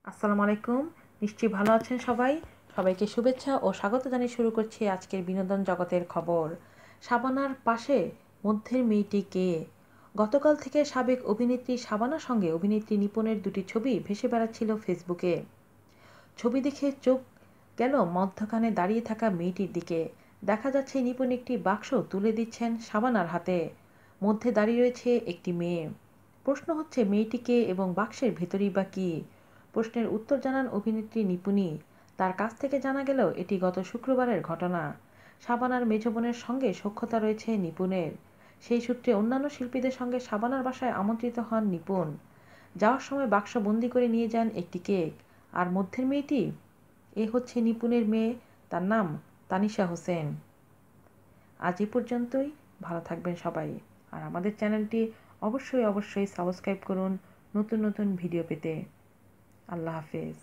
আসসালামু আলাইকুম। নিশ্চয়ই ভালো আছেন সবাই। সবাইকে শুভেচ্ছা ও স্বাগত জানিয়ে শুরু করছি আজকের বিনোদন জগতের খবর। শাবানার পাশে মধ্যের মেয়েটি কে? গতকাল থেকে সাবেক অভিনেত্রী শাবানার সঙ্গে অভিনেত্রী নিপুণের দুটি ছবি ভেসে বেড়াচ্ছিল ফেসবুকে। ছবি দেখে চোখ গেল মধ্যখানে দাঁড়িয়ে থাকা মেয়েটির দিকে। দেখা যাচ্ছে নিপুণ একটি বাক্স তুলে দিচ্ছেন শাবানার হাতে। মধ্যে দাঁড়িয়ে রয়েছে একটি মেয়ে। প্রশ্ন হচ্ছে মেয়েটি কে এবং বাক্সের ভেতরেই বা কী? প্রশ্নের উত্তর জানান অভিনেত্রী নিপুণী। তার কাছ থেকে জানা গেল এটি গত শুক্রবারের ঘটনা। শাবানার মেজ বোনের সঙ্গে সখ্যতা রয়েছে নিপুণের। সেই সূত্রে অন্যান্য শিল্পীদের সঙ্গে শাবানার বাসায় আমন্ত্রিত হন নিপুণ। যাওয়ার সময় বাক্স বন্দি করে নিয়ে যান একটি কেক। আর মধ্যের মেয়েটি? এ হচ্ছে নিপুণের মেয়ে। তার নাম তানিশা হোসেন। আজ এ পর্যন্তই। ভালো থাকবেন সবাই। আর আমাদের চ্যানেলটি অবশ্যই সাবস্ক্রাইব করুন নতুন নতুন ভিডিও পেতে। আল্লাহ হাফেজ।